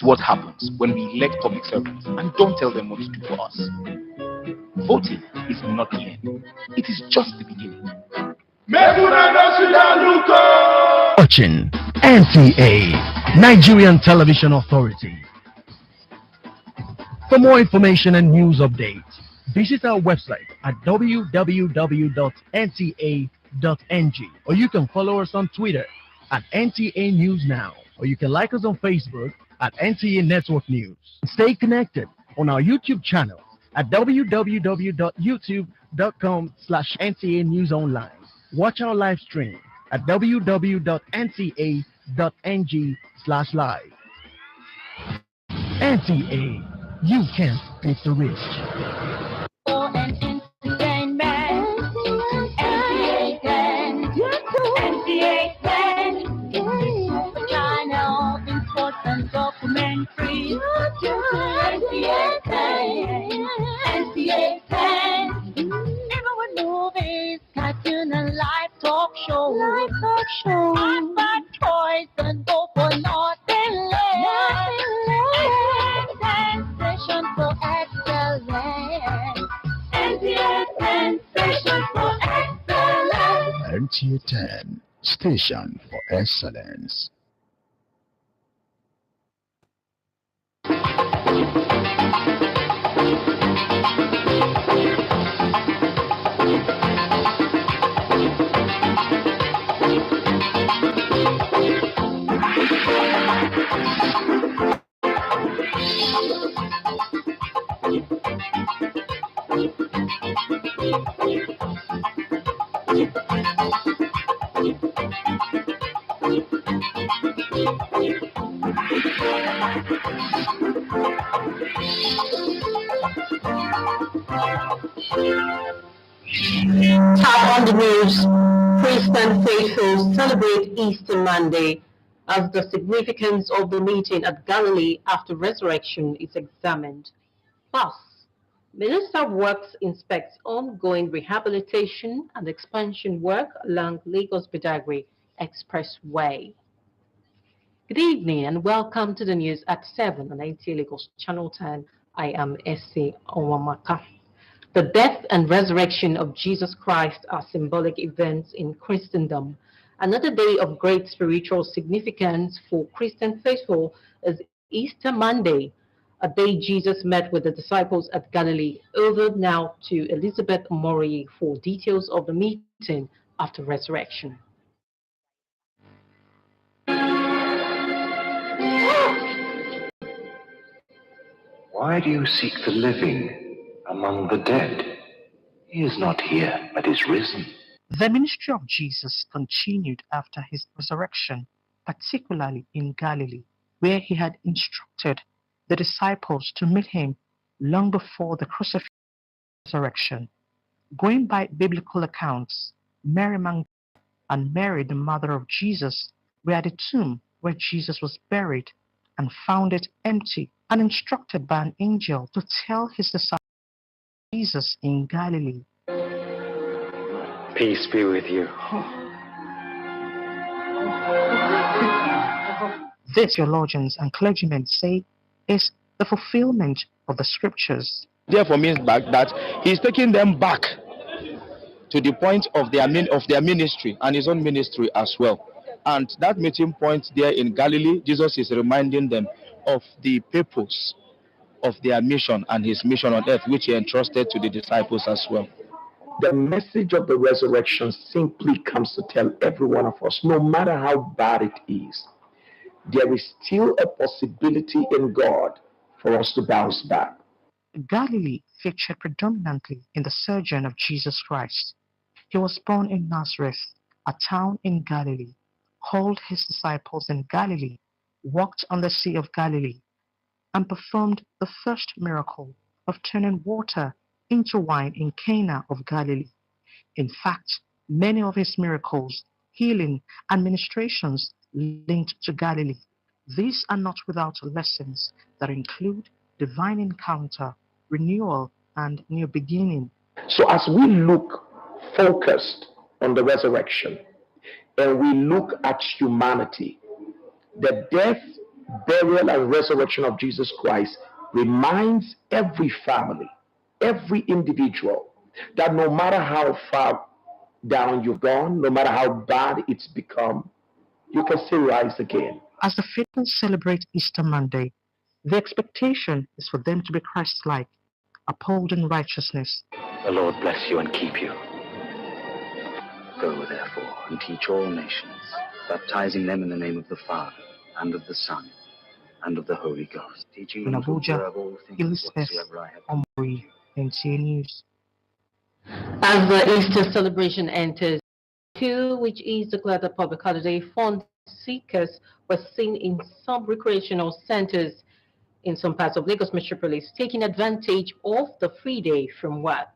is what happens when we elect public servants and don't tell them what to do for us. Voting is not the end. It is just the beginning. Watching NTA, Nigerian Television Authority. For more information and news updates, visit our website at www.nta.ng, or you can follow us on Twitter at NTA News Now, or you can like us on Facebook at NTA Network News. Stay connected on our YouTube channel at www.youtube.com/NTA News Online. Watch our live stream at www.nta.ng/live. NTA, you can't beat the rich. For an entertainment, NTA 10, NTA 10, it's the channel in sports and documentary. NTA 10, NTA 10, even with movies, cartoon and live talk show. Bad choice and go for nothing less. Station for excellence. NTA 10, station for excellence. NTA 10, station for excellence. Top on the news, Christian faithful celebrate Easter Monday as the significance of the meeting at Galilee after resurrection is examined. Plus, Minister of Works inspects ongoing rehabilitation and expansion work along Lagos-Badagry Expressway. Good evening and welcome to the news at 7 on NTA Lagos Channel 10. I am S.A. Owamaka. The death and resurrection of Jesus Christ are symbolic events in Christendom. Another day of great spiritual significance for Christian faithful is Easter Monday, a day Jesus met with the disciples at Galilee. Over now to Elizabeth Mori for details of the meeting after resurrection. Why do you seek the living among the dead? He is not here, but is risen. The ministry of Jesus continued after his resurrection, particularly in Galilee, where he had instructed the disciples to meet him long before the crucifixion and resurrection. Going by biblical accounts, Mary Magdalene and Mary, the mother of Jesus, were at the tomb where Jesus was buried and found it empty, and instructed by an angel to tell his disciples Jesus in Galilee. Peace be with you. This, theologians and clergymen say, is the fulfillment of the scriptures. Therefore means back that he's taking them back to the point of their ministry and his own ministry as well. And that meeting point there in Galilee, Jesus is reminding them of the purpose of their mission and his mission on earth, which he entrusted to the disciples as well. The message of the resurrection simply comes to tell every one of us, no matter how bad it is, there is still a possibility in God for us to bounce back. Galilee featured predominantly in the sojourn of Jesus Christ. He was born in Nazareth, a town in Galilee, called his disciples in Galilee, walked on the Sea of Galilee, and performed the first miracle of turning water into wine in Cana of Galilee. In fact, many of his miracles, healing, and ministrations linked to Galilee. These are not without lessons that include divine encounter, renewal, and new beginning. So as we look focused on the resurrection and we look at humanity, the death, burial, and resurrection of Jesus Christ reminds every family, every individual, that no matter how far down you've gone, no matter how bad it's become, you can still rise again. As the faithful celebrate Easter Monday, the expectation is for them to be Christ-like, upholding righteousness. The Lord bless you and keep you. Go, therefore, and teach all nations, baptizing them in the name of the Father, and of the Son, and of the Holy Ghost, teaching In them to Abuja, observe all things Elizabeth whatsoever I have Omori, NTA News. As the Easter celebration enters, which is declared a public holiday, fund seekers were seen in some recreational centers in some parts of Lagos metropolis, taking advantage of the free day from work.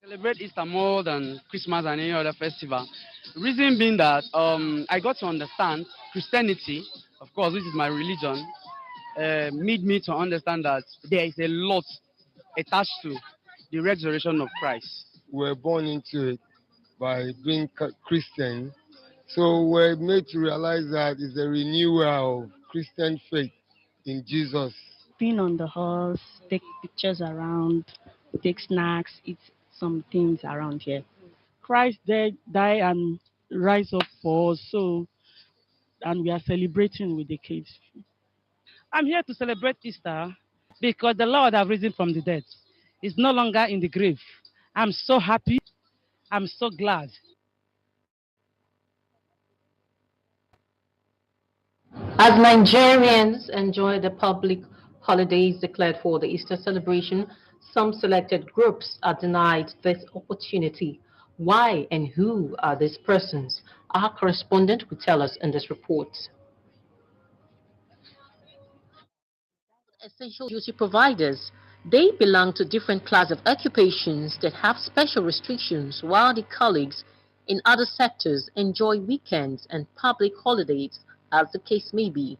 Celebrate Easter more than Christmas and any other festival. Reason being that I got to understand Christianity, of course, which is my religion, made me to understand that there is a lot attached to the resurrection of Christ. We're born into it by being Christian. So we're made to realize that it's a renewal of Christian faith in Jesus. Being on the horse, take pictures around, take snacks, eat some things around here. Christ died and rise up for us, and we are celebrating with the kids. I'm here to celebrate Easter because the Lord has risen from the dead. He's no longer in the grave. I'm so happy. I'm so glad. As Nigerians enjoy the public holidays declared for the Easter celebration, some selected groups are denied this opportunity. Why and who are these persons? Our correspondent will tell us in this report. Essential duty providers. They belong to different class of occupations that have special restrictions, while the colleagues in other sectors enjoy weekends and public holidays, as the case may be.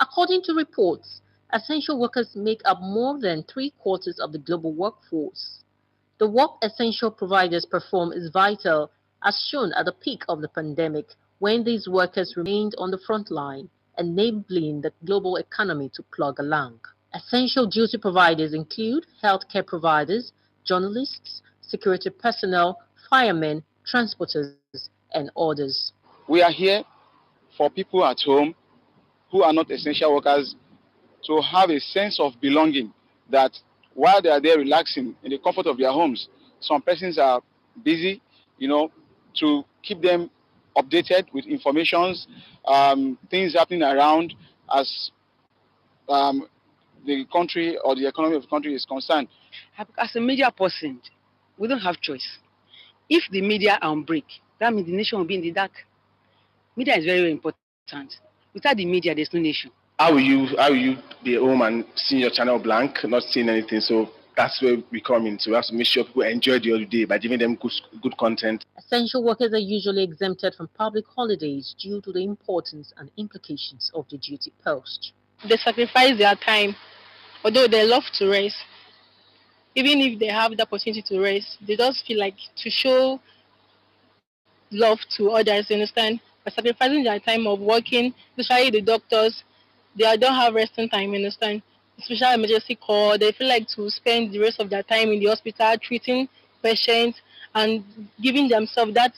According to reports, essential workers make up more than 3/4 of the global workforce. The work essential providers perform is vital, as shown at the peak of the pandemic, when these workers remained on the front line, enabling the global economy to plug along. Essential duty providers include healthcare providers, journalists, security personnel, firemen, transporters, and others. We are here for people at home who are not essential workers to have a sense of belonging, that while they are there relaxing in the comfort of their homes, some persons are busy, to keep them updated with informations, things happening around as the country or the economy of the country is concerned. As a media person, we don't have choice. If the media are on break, that means the nation will be in the dark. Media is very, very important. Without the media, there's no nation. How will you be at home and seeing your channel blank, not seeing anything? So that's where we come in. So we have to make sure people enjoy the holiday by giving them good content. Essential workers are usually exempted from public holidays due to the importance and implications of the duty post. They sacrifice their time, although they love to rest. Even if they have the opportunity to rest, they just feel like to show love to others, you understand? By sacrificing their time of working, especially the doctors, they don't have resting time, you understand? Especially emergency call, they feel like to spend the rest of their time in the hospital treating patients and giving themselves that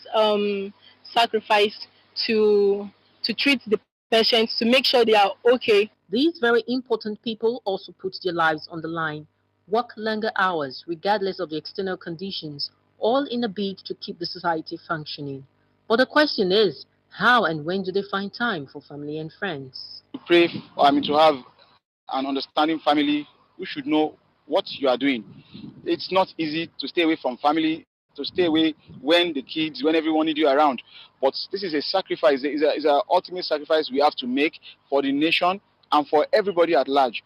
sacrifice to treat the patients, to make sure they are okay. These very important people also put their lives on the line, work longer hours regardless of the external conditions, all in a bid to keep the society functioning. But the question is, how and when do they find time for family and friends? To pray, to have an understanding family, you should know what you are doing. It's not easy to stay away from family, to stay away when everyone needs you around. But this is a sacrifice, it's an ultimate sacrifice we have to make for the nation and for everybody at large.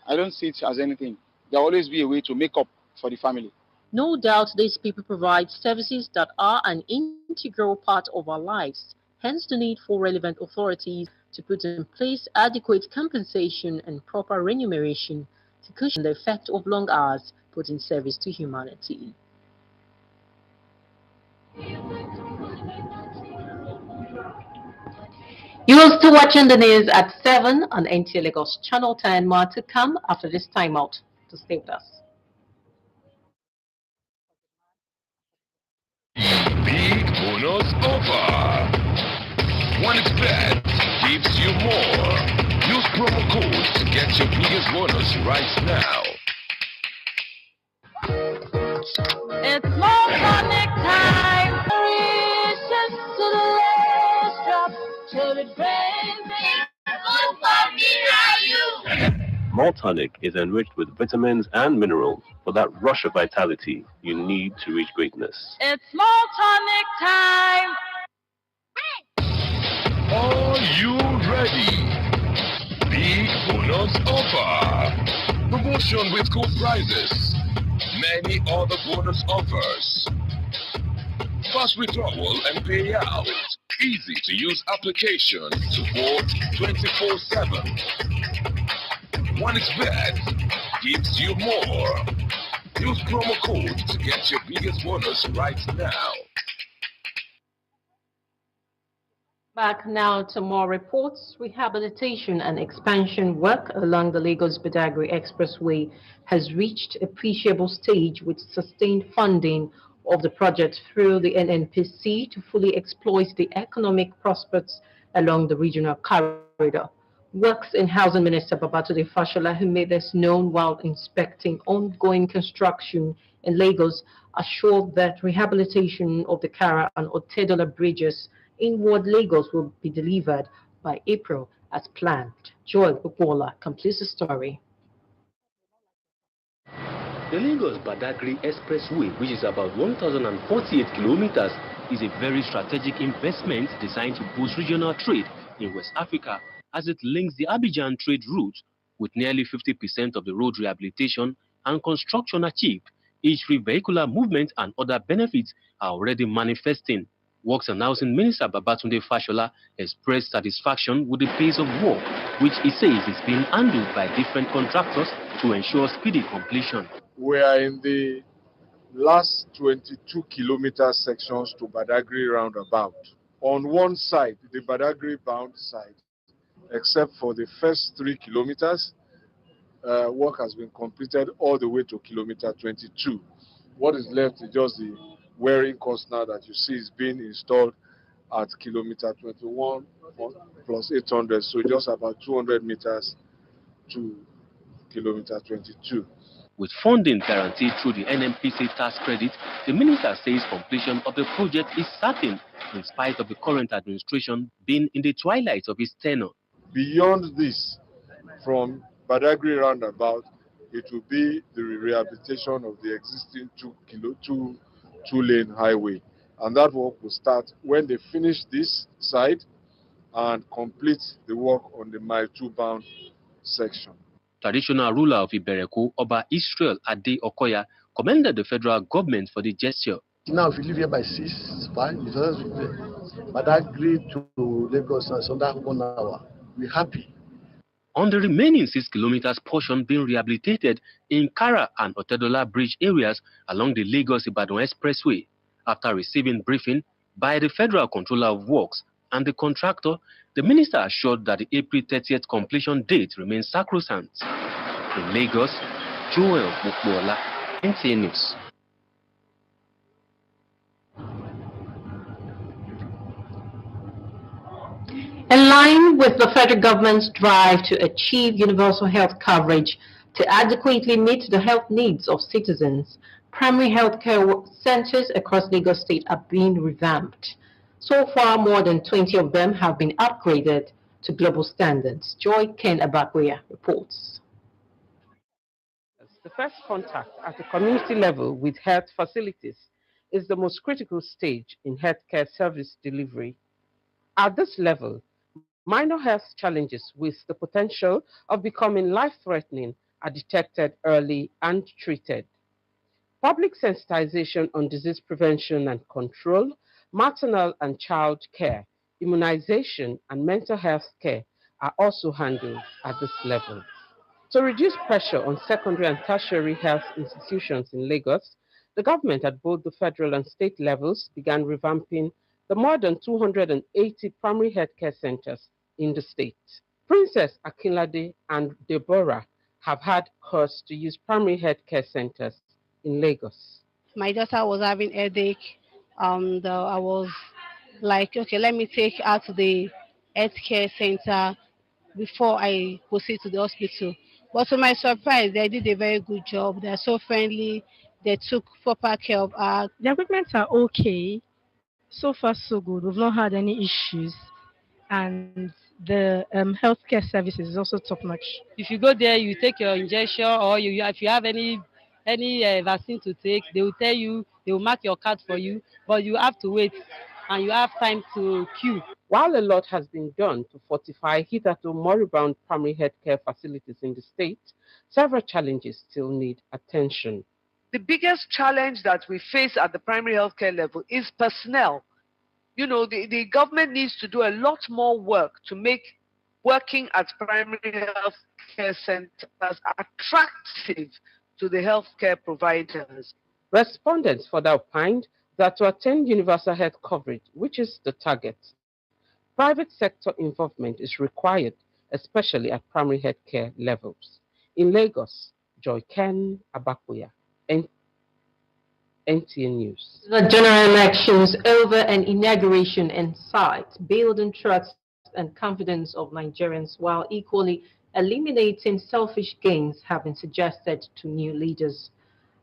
I don't see it as anything. There will always be a way to make up for the family. No doubt these people provide services that are an integral part of our lives, hence the need for relevant authorities to put in place adequate compensation and proper remuneration to cushion the effect of long hours put in service to humanity. You are still watching the news at 7 on NTA Lagos Channel 10. More to come after this timeout. To stay with us. Big bonus offer. One expert gives you more. Use promo code to get your biggest bonus right now. It's more tonic time. Reaches to the last drop till it brings me. Good for me, are you? Malt tonic is enriched with vitamins and minerals for that rush of vitality you need to reach greatness. It's more tonic time. Are you ready? Big bonus offer. Promotion with cool prizes. Many other bonus offers. Fast withdrawal and payout. Easy to use application. Support 24/7. OneXBet gives you more. Use promo code to get your biggest bonus right now. Back now to more reports. Rehabilitation and expansion work along the Lagos-Badagry Expressway has reached appreciable stage with sustained funding of the project through the NNPC to fully exploit the economic prospects along the regional corridor. Works in Housing Minister Babatunde Fashola, who made this known while inspecting ongoing construction in Lagos, assured that rehabilitation of the Kara and Otedola bridges in Ward Lagos will be delivered by April as planned. Joel Bukola completes the story. The Lagos-Badagry Expressway, which is about 1,048 kilometers, is a very strategic investment designed to boost regional trade in West Africa as it links the Abidjan trade route with nearly 50% of the road rehabilitation and construction achieved. Each free vehicular movement and other benefits are already manifesting. Works and Housing Minister Babatunde Fashola expressed satisfaction with the pace of work, which he says is being handled by different contractors to ensure speedy completion. We are in the last 22 kilometer sections to Badagry roundabout. On one side, the Badagry bound side, except for the first 3 kilometers, work has been completed all the way to kilometer 22. What is left is just the wearing course now that you see is being installed at kilometer 21 plus 800, so just about 200 meters to kilometer 22. With funding guaranteed through the NNPC tax credit, the minister says completion of the project is certain in spite of the current administration being in the twilight of its tenure. Beyond this, from Badagry roundabout, it will be the rehabilitation of the existing two-lane highway. And that work will start when they finish this side and complete the work on the Mile 2 bound section. Traditional ruler of Ibereko, Oba Israel Ade Okoya, commended the federal government for the gesture. Now, if you leave here by 6, 5, it's Badagry to Lagos is under 1 hour. We're happy. On the remaining 6 kilometers portion being rehabilitated in Kara and Otedola bridge areas along the Lagos-Ibadan Expressway, after receiving briefing by the Federal Controller of Works and the contractor, the minister assured that the April 30th completion date remains sacrosanct. In Lagos, Joel Bukola, NTA News. In line with the federal government's drive to achieve universal health coverage to adequately meet the health needs of citizens, primary health care centers across Lagos State are being revamped. So far, more than 20 of them have been upgraded to global standards. Joy Ken Abakweya reports. The first contact at the community level with health facilities is the most critical stage in healthcare service delivery. At this level, minor health challenges with the potential of becoming life-threatening are detected early and treated. Public sensitization on disease prevention and control, maternal and child care, immunization, and mental health care are also handled at this level. To reduce pressure on secondary and tertiary health institutions in Lagos, the government at both the federal and state levels began revamping the more than 280 primary healthcare centers in the state. Princess Akinlade and Deborah have had cause to use primary healthcare centers in Lagos. My daughter was having headache. I was like, okay, let me take her to the healthcare center before I proceed to the hospital. But to my surprise, they did a very good job. They're so friendly. They took proper care of her. The equipment are okay. So far, so good. We've not had any issues. And the healthcare services is also top notch. If you go there, you take your injection, or if you have any vaccine to take, they will tell you, they will mark your card for you, but you have to wait and you have time to queue. While a lot has been done to fortify hitherto moribund primary healthcare facilities in the state, several challenges still need attention. The biggest challenge that we face at the primary healthcare level is personnel. You know, the government needs to do a lot more work to make working at primary healthcare centers attractive to the healthcare providers. Respondents further opined that to attain universal health coverage, which is the target, private sector involvement is required, especially at primary healthcare levels. In Lagos, Joy Ken Abakuya, NTA News. The general elections over an inauguration in sight, building trust and confidence of Nigerians while equally eliminating selfish gains have been suggested to new leaders.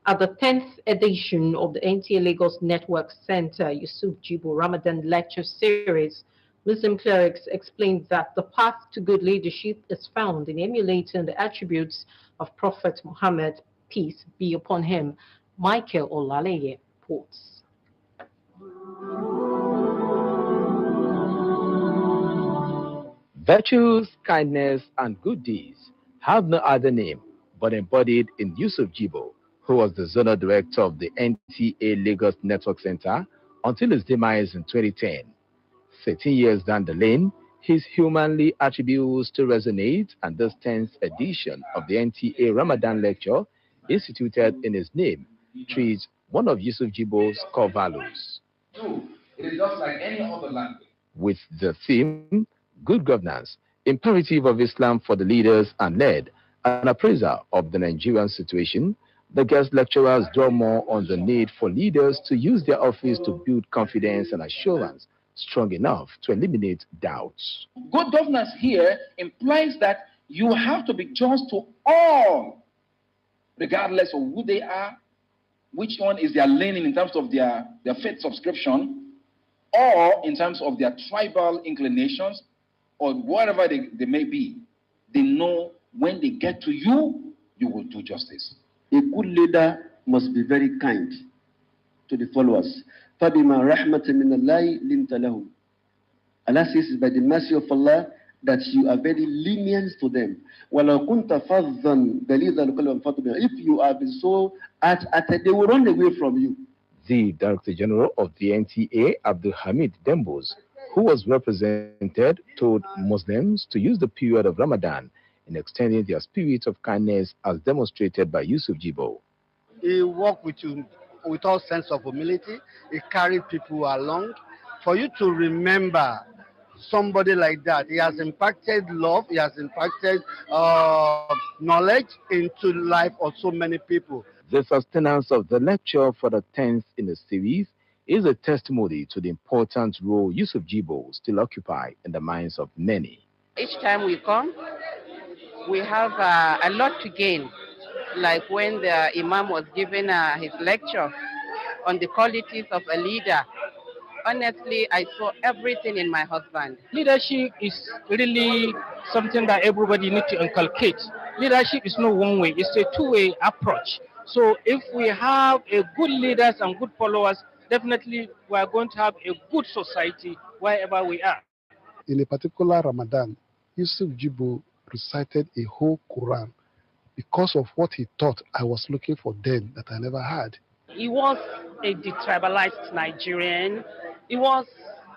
At the 10th edition of the NTA Lagos Network Center Yusuf Jibo Ramadan Lecture Series, Muslim clerics explained that the path to good leadership is found in emulating the attributes of Prophet Muhammad, peace be upon him. Michael Olaleye reports. Virtues, kindness, and good deeds have no other name but embodied in Yusuf Jibo, who was the zonal director of the NTA Lagos Network Center until his demise in 2010. 13 years down the lane, his humanly attributes still resonate, and this 10th edition of the NTA Ramadan Lecture, instituted in his name, treats one of Yusuf Jibo's core values. Two, it is just like any other language. With the theme, Good Governance, Imperative of Islam for the Leaders, and led an appraiser of the Nigerian situation, the guest lecturers draw more on the need for leaders to use their office to build confidence and assurance strong enough to eliminate doubts. Good governance here implies that you have to be just to all, regardless of who they are, which one is their leaning in terms of their faith subscription, or in terms of their tribal inclinations, or whatever they may be. They know when they get to you, you will do justice. A good leader must be very kind to the followers. فَبِمَا رَحْمَةٍ مِّنَ اللَّهِ لِنْتَ لَهُمْ. Allah says by the mercy of Allah that you are very lenient to them. وَلَوْ كُنْتَ فَظًّا بَلِيظَ الْقَلْبِ فَانْفَضُّ مِنْ. If you have been so they will run away from you. The Director General of the NTA, Abdul Hamid Dembos, who was represented, told Muslims to use the period of Ramadan in extending their spirit of kindness as demonstrated by Yusuf Jibo. He worked with you with all sense of humility. He carried people along. For you to remember somebody like that, he has impacted love, he has impacted knowledge into life of so many people. The sustenance of the lecture for the 10th in the series is a testimony to the important role Yusuf Jibo still occupy in the minds of many. Each time we come, we have a lot to gain. Like when the Imam was giving his lecture on the qualities of a leader. Honestly, I saw everything in my husband. Leadership is really something that everybody needs to inculcate. Leadership is not one way, it's a two-way approach. So if we have a good leaders and good followers, definitely we are going to have a good society wherever we are. In a particular Ramadan, Yusuf Jibo recited a whole Quran because of what he thought I was looking for then that I never had. He was a detribalized Nigerian. He was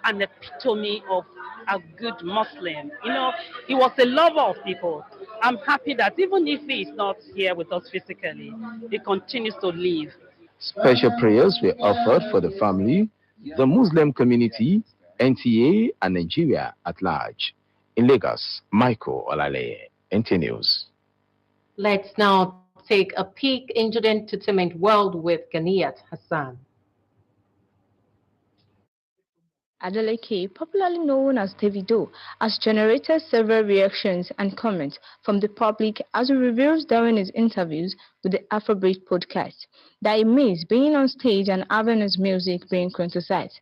an epitome of a good Muslim. You know, he was a lover of people. I'm happy that even if he is not here with us physically, he continues to live. Special prayers were offered for the family, the Muslim community, NTA, and Nigeria at large. In Lagos, Michael Olale, NTA News. Let's now take a peek into the entertainment world with Nta Ch10. Adeleke, popularly known as Davido, has generated several reactions and comments from the public as he reveals during his interviews with the Afrobeat podcast that he misses being on stage and having his music being criticized.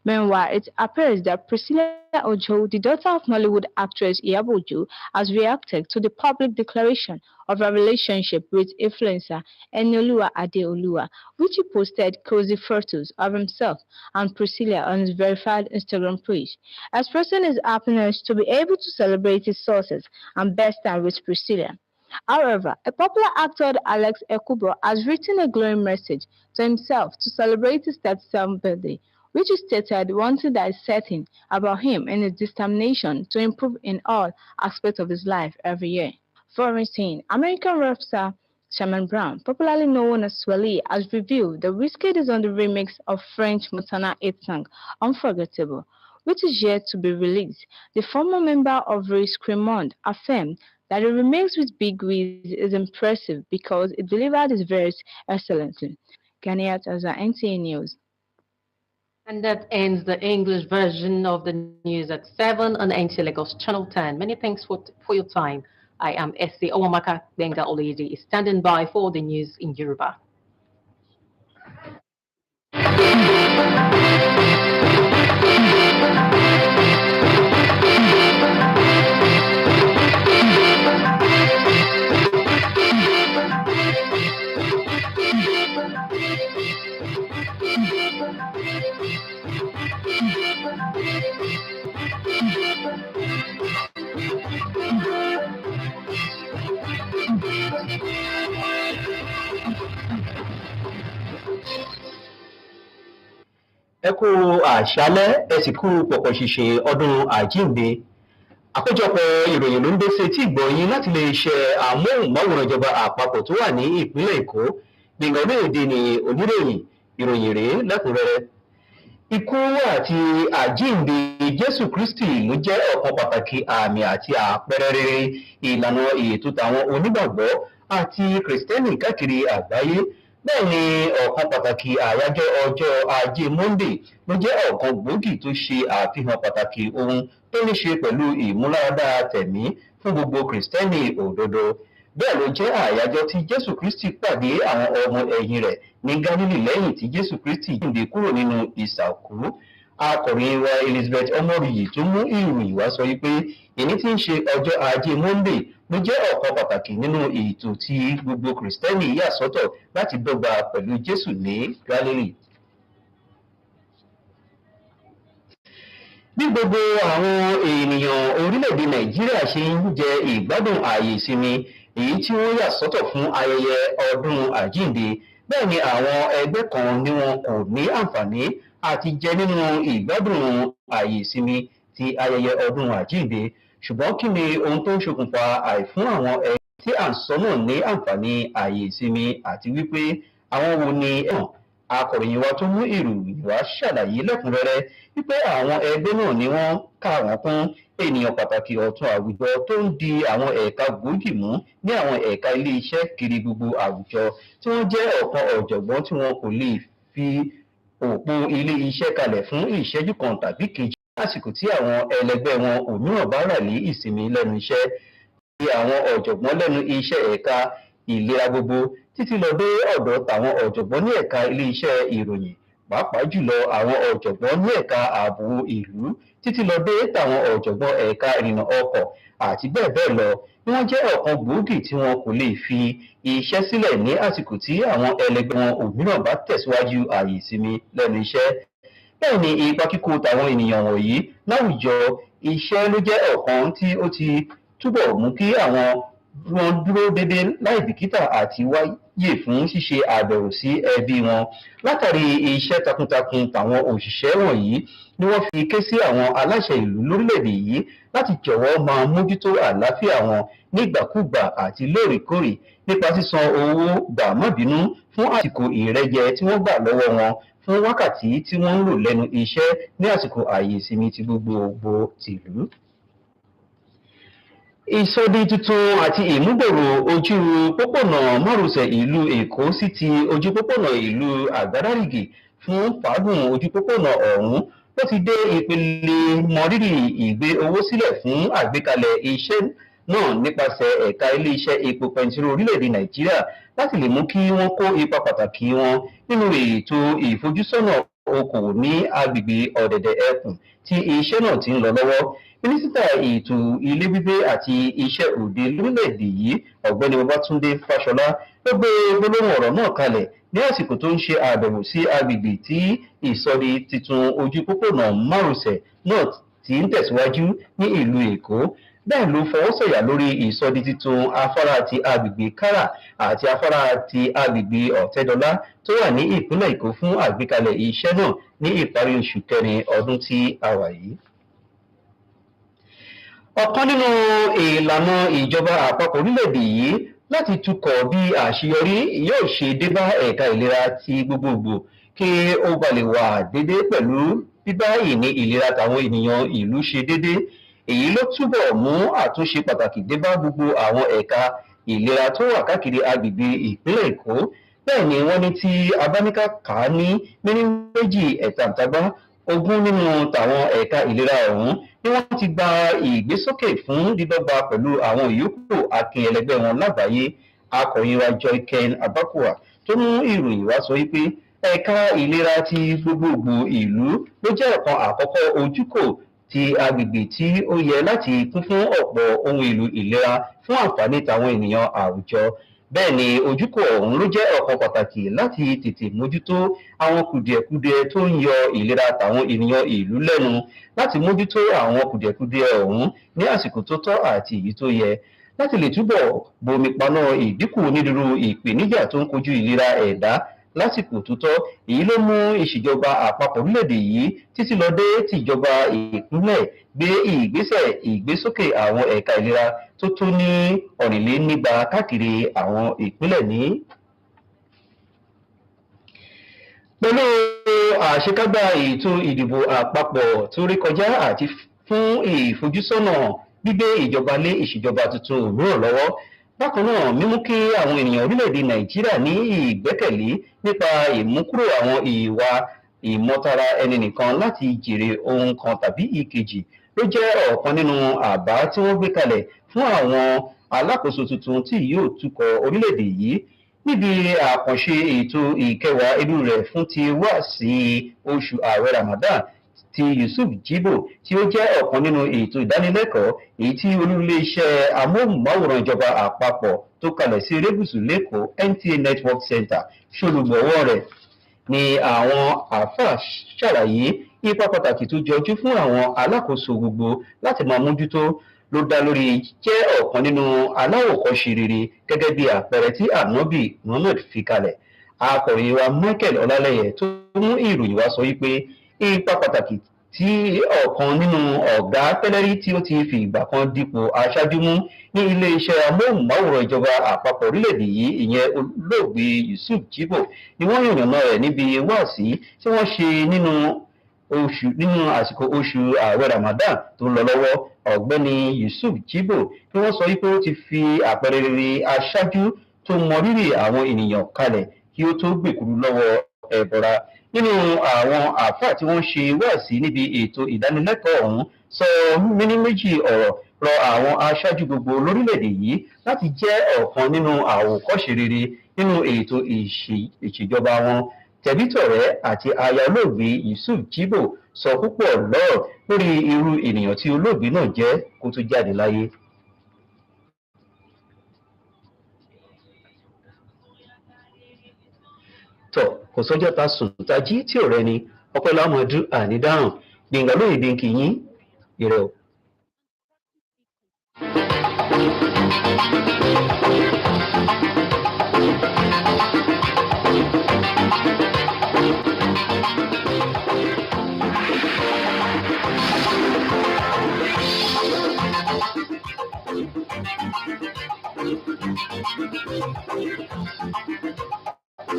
Meanwhile, it appears that Priscilla Ojo, the daughter of Nollywood actress Iyabo Ojo, has reacted to the public declaration of her relationship with influencer Enioluwa Adeoluwa, which he posted cozy photos of himself and Priscilla on his verified Instagram page, expressing his happiness to be able to celebrate his success and best time with Priscilla. However, a popular actor Alex Ekubo has written a glowing message to himself to celebrate his 37th birthday, which he stated one thing that is certain about him and his determination to improve in all aspects of his life every year. For instance, American rap star Shaman Brown, popularly known as Swally, has revealed that Wizkid is on the remix of French Montana 8 song Unforgettable, which is yet to be released. The former member of Race Cremond affirmed that the remix with Big Wiz is impressive because it delivered his verse excellently. Ganiat as NTA News. And that ends the English version of the news at 7 on NTA Lagos Channel 10. Many thanks for your time. I am Essie Owamaka Benga Oledi is standing by for the news in Yoruba. Ẹ kú àṣálẹ́, ẹ sì kú pọ̀pọ̀ ṣìṣe ọdún àjíǹde. Àkójọpọ̀ ìròyìn ló ń dé sí etí ìgbọ̀nyín láti lè ṣe àmóhùnmáwòrán ìjọba àpapọ̀ tó wà ní ìpínlẹ̀ Èkó. Gbẹ̀ngàn Olóyèdè ni oníròyìn, ìròyìn rèé lẹ́kùnrẹ́rẹ́. Ikú àti àjíǹde Jésù Kristi ló jẹ́ ọ̀kan pàtàkì àmì àti àpẹẹrẹ rere ìlànà ètò tàwọn onígbàgbọ́ àti Kìrìsìtẹ́nì káàkiri àgbáyé. Bẹ́ẹ̀ ni ọ̀kan pàtàkì àyájọ́ ọjọ́ Ajé Monday ló jẹ́ ọ̀kan gbòógì tó ṣe àfihàn pàtàkì ohun tó ní ṣe pẹ̀lú ìmúláradá tẹ̀mí fún gbogbo Kìrìsìtẹ́nì òdodo. Bẹ́ẹ̀ ló jẹ́ àyájọ́ tí Jésù Kristi pàdé àwọn ọmọ ẹ̀yìn rẹ̀ ní Gálílì lẹ́yìn tí Jésù Kristi jíǹde kúrò nínú ìsàkú. Akọ̀ròyìn wa Elizabeth Ọmọrìyí tó mú ìròyìn wá sọ wípé èyí tí ń ṣe ọjọ́ Ajé Monday ló jẹ́ ọ̀kan pàtàkì nínú ètò tí gbogbo Kìrìsìtẹ́nì yà sọ́tọ̀ láti dọ́gba pẹ̀lú Jésù ní Gálílì. Bí gbogbo àwọn ènìyàn orílẹ̀-èdè Nàìjíríà ṣe ń jẹ ìgbádùn ààyè ìsinmi èyí tí wọ́n yà sọ́tọ̀ fún ayẹyẹ ọdún àjíǹde, bẹ́ẹ̀ ni àwọn ẹgbẹ́ kan ní wọn kò ní àǹfààní àti jẹ nínú ìgbádùn ààyè ìsinmi ti ayẹyẹ ọdún àjíǹde. Ṣùgbọ́n kí ni ohun tó ń ṣokùnfà àìfún àwọn ẹgbẹ́ tí à ń sọ náà ní àǹfààní ààyè ìsinmi àti wípé àwọn wo ni ẹ̀wọ̀n? Akọ̀ròyìn wa tó mú ìròyìn wá ṣàlàyé lẹ́kùnrẹ́rẹ́ wípé àwọn ẹgbẹ́ náà ni wọ́n kà wọ́n kún ènìyàn pàtàkì ọ̀tún àwùjọ tó ń di àwọn ẹ̀ka gbòógì mú ní àwọn ẹ̀ka ilé iṣẹ́ kiri gbogbo àwùjọ tí wọ́n jẹ́ ọ̀kan ọ̀jọ̀gbọ́n tí wọn kò lè fi òpó ilé iṣẹ́ kalẹ̀ fún ìṣẹ́jú kan tàbí kejì lásìkò tí àwọn ẹlẹgbẹ́ wọn òmíràn bá rà ní ìsinmi lẹ́nu iṣẹ́. Bí àwọn ọ̀jọ̀gbọ́n lẹ́nu iṣẹ́ ẹ̀ka ìlera gbogbo títí lọ dé ọ̀dọ̀ tàwọn ọ̀jọ̀gbọ́n ní ẹ̀ka ilé-iṣẹ́ ìròyìn, pàápàá jùlọ àwọn ọ̀jọ̀gbọ́n ní ẹ̀ka ààbò ìlú títí lọ dé tàwọn ọ̀jọ̀gbọ́n ẹ̀ka ìrìnnà ọkọ̀ àti bẹ́ẹ̀ bẹ́ẹ̀ lọ ni wọ́n jẹ́ ọ̀kan gbòógì tí wọn kò lè fi iṣẹ́ sílẹ̀ ní àsìkò tí àwọn ẹlẹgbẹ́ wọn òmíràn bá tẹ̀síwájú ààyè ìsinmi lẹ́nu iṣẹ́. Bẹ́ẹ̀ ni ipa kíkó tàwọn ènìyàn wọ̀nyí láwùjọ iṣẹ́ ló jẹ́ ọ̀kan tí ó ti túbọ̀ mú kí àwọn wọn dúró dédé láì bìkítà àti wáyè fún ṣíṣe àbẹ̀wò sí ẹbí wọn. Látàrí iṣẹ́ takuntakun tàwọn òṣìṣẹ́ wọ̀nyí ni wọ́n fi ké sí àwọn aláṣẹ ìlú lórílẹ̀‐èdè yìí láti jọ̀wọ́ máa mójútó àlàáfíà wọn nígbàkúgbà àti lóòrèkóòrè nípa sísan owó gbàmọ́bínú fún àsìkò ìrẹ́jẹ tí wọ́n gbà lọ́wọ́ wọn fún wákàtí tí wọ́n ń lò lẹ́nu iṣẹ́ ní àsìkò ààyè ìsinmi ti gbogbogbò tìlú. Ìsọdi tuntun àti ìmúgbòòrò ojú pópónà márosẹ̀ ìlú Èkó sí ti ojú pópónà ìlú Àgbádárìgì fún fàágùn ojú pópónà ọ̀hún ló ti dé ìpele mọrírì ìgbé owó sílẹ̀ fún àgbékalẹ̀ iṣẹ́ náà nípasẹ̀ ẹ̀ka ilé-iṣẹ́ epo pẹntiró orílẹ̀-èdè Nàìjíríà láti lè mú kí wọ́n kó ipa pàtàkì wọn nínú ètò ìfojúsọ́nà okòwò ní agbègbè ọ̀dẹ̀dẹ̀ ẹkùn tí iṣẹ́ náà ti ń lọ lọ́wọ́. Mínísítà ètò ilé gbígbé àti iṣẹ́ òde lórílẹ̀-èdè yìí ọ̀gbẹ́ni Babátúndé Fáṣọlá ló gbé gbólóhùn ọ̀rọ̀ náà kalẹ̀ ní àsìkò tó ń ṣe àbẹ̀wò sí agbègbè tí ìsọdi titun ojú pópónà márosẹ̀ náà ti ń tẹ̀síwájú ní ìlú Èkó. Bẹ́ẹ̀ ló fọwọ́ sọ̀yà lórí ìsọdi titun afárá ti agbègbè Kárà àti afárá ti agbègbè Ọ̀tẹ́dọlá tó wà ní ìpínlẹ̀ Èkó fún àgbékalẹ̀ iṣẹ́ náà ní ìparí oṣù kẹrin ọdún tí a wà yìí. Ọ̀kan nínú ìlànà ìjọba àpapọ̀ orílẹ̀-èdè yìí láti tukọ̀ bí àṣeyọrí yóò ṣe débá ẹ̀ka ìlera ti gbogbogbò kí ó ba lè wà déédéé pẹ̀lú bíbá ìní ìlera tàwọn ènìyàn ìlú ṣe déédéé. Èyí ló túbọ̀ mú àtúnṣe pàtàkì débá gbogbo àwọn ẹ̀ka ìlera tó wà káàkiri agbègbè ìpínlẹ̀ Èkó. Bẹ́ẹ̀ ni wọ́n ní tí abáníká kà á ní méní méjì ẹ̀tàǹtagbá 20 nínú tàwọn ẹ̀ka ìlera ọ̀hún ni wọ́n ti gba ìgbésókè fún dídọ́gba pẹ̀lú àwọn ìyókù akin ẹlẹgbẹ́ wọn lágbàáyé. Akọ̀ròyìn wa Joy Ken Abakua tó mú ìròyìn wá sọ wípé ẹ̀ka ìlera ti gbogbogbò ìlú ló jẹ́ ọ̀kan àkọ́kọ́ ojúkò ti agbègbè tí ó yẹ láti kún fún ọ̀pọ̀ ohun èlò ìlera fún àǹfààní tàwọn ènìyàn àwùjọ. Bẹ́ẹ̀ ni ojúkò ọ̀hún ló jẹ́ ọ̀kan pàtàkì láti tètè mójútó àwọn kùdìẹ̀kudiẹ tó ń yọ ìlera tàwọn ènìyàn ìlú lẹ́nu, láti mójútó àwọn kùdìẹ̀kudiẹ ọ̀hún ní àsìkò tó tọ́ àti èyí tó yẹ, láti lè túbọ̀ bomi paná ìdínkù onírúurú ìpèníjà tó ń kojú ìlera ẹ̀dá lásìkò tó tọ́. Èyí ló mú ìṣèjọba àpapọ̀ orílẹ̀-èdè yìí títí lọ dé tìjọba ìpínlẹ̀ gbé ìgbésẹ̀ ìgbésókè àwọn ẹ̀ka ìlera tó tó ní 200 káàkiri àwọn ìpínlẹ̀ ní. Pẹ̀lú àṣekágbá ètò ìdìbò àpapọ̀ tó rí kọjá àti fún ìfojúsọ́nà gbígbé ìjọba lé ìṣèjọba tuntun òmíràn lọ́wọ́, bákan náà mímú kí àwọn ènìyàn orílẹ̀-èdè Nàìjíríà ní ìgbẹ́kẹ̀lé nípa ìmúkúrò àwọn ìwà ìmọ̀tara ẹni nìkan láti jèrè ohun kan tàbí ìkejì ló jẹ́ ọ̀kan nínú àbá tí wọ́n gbé kalẹ̀ fún àwọn alákòóso tuntun tí yóò tukọ̀ orílẹ̀-èdè yìí níbi àkànṣe ètò ìkẹwàá irú rẹ̀ fún ti wáàsí oṣù ààwẹ̀ Ramadan ti Yusuf Jibo tí ó jẹ́ ọ̀kan nínú ètò ìdánilẹ́kọ̀ọ́ èyí tí olú-ilé-iṣẹ́ amóhùnmáwòrán ìjọba àpapọ̀ tó kalẹ̀ sí Erégùṣù l'Ékòó NTA Network Center ṣolùgbọ̀wọ́ rẹ̀. Ni àwọn àáfàá ṣàlàyé ipa pàtàkì tó jọjú fún àwọn alákòóso gbogbo láti máa mójútó ló dá lórí jẹ́ ọ̀kan nínú aláwòkọ́ṣe rere gẹ́gẹ́ bí àpẹẹrẹ tí Ànábì Muhammad fi kalẹ̀. Akọ̀ròyìn wa Michael Ọlálẹ́yẹ tó mú ìròyìn wá sọ wípé ipa pàtàkì tí ọ̀kan nínú ọ̀gá tẹ́lẹ̀rí tí ó ti fi ìgbà kan dípò aṣáájú mú ní ilé-iṣẹ́ amóhùnmáwòrán ìjọba àpapọ̀ orílẹ̀-èdè yìí ìyẹn olóògbé Yusuf Jibo ni wọ́n yànnàná rẹ̀ níbi wáàsí tí wọ́n ṣe nínú àsìkò oṣù ààwẹ̀ Ramadan tó ń lọ lọ́wọ́. Ọ̀gbẹ́ni Yusuf Jibo ni wọ́n sọ wípé ó ti fi àpẹẹrẹ rere aṣáájú tó mọrírì àwọn ènìyàn kalẹ̀ kí ó tó gbèkúrú lọ́wọ́ ẹ̀bọra. Nínú àwọn àáfàá tí wọ́n ṣe wáàsí níbi ètò ìdánilẹ́kọ̀ọ́ ọ̀hún sọ méní méjì ọ̀rọ̀ rọ àwọn aṣáájú gbogbo lórílẹ̀-èdè yìí láti jẹ́ ọ̀kan nínú àwòkọ́ṣe rere nínú ètò ìṣèjọba wọn. Tẹ̀bítọ̀rẹ́ àti aya olóògbé Yusuf Jibo sọ púpọ̀ lọ́rọ̀ lórí irú ènìyàn tí olóògbé náà jẹ́ kó tó jáde láyé. Tọ̀ kò sọ́jọ́ ta sùn ta jí tí ò rẹni ọpẹ́ lámọ̀ọ́dún ànídáhùn gbìngà lóye bí n kì í yín ìrẹ̀ o. You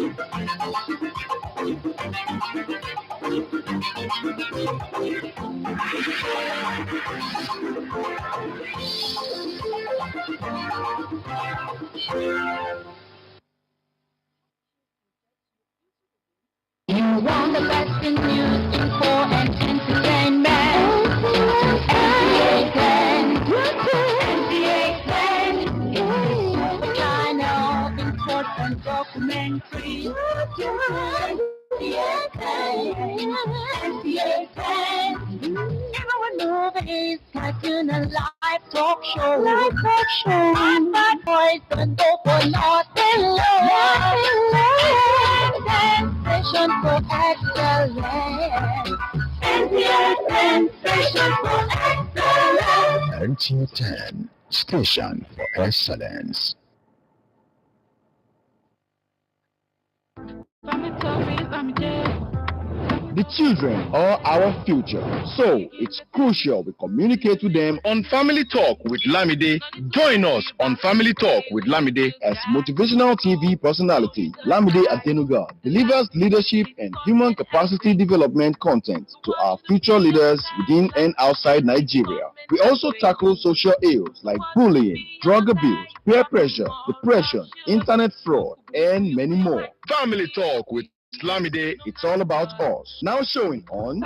want the best in news, info, and entertainment. NTA 10 is the channel in short and documentary. NTA 10. Our movies, cartoon, and live talk show. And bad boys don't go for nothing low. Station for excellence. NTA 10 station for excellence. Nta 10 Station for Excellence. The children are our future, so it's crucial we communicate with them on Family Talk with Lamide. Join us on Family Talk with Lamide as motivational TV personality. Lamide Adenuga delivers leadership and human capacity development content to our future leaders within and outside Nigeria. We also tackle social ills like bullying, drug abuse, peer pressure, depression, internet fraud, and many more. Family Talk with Lamide, it's all about us. Now showing on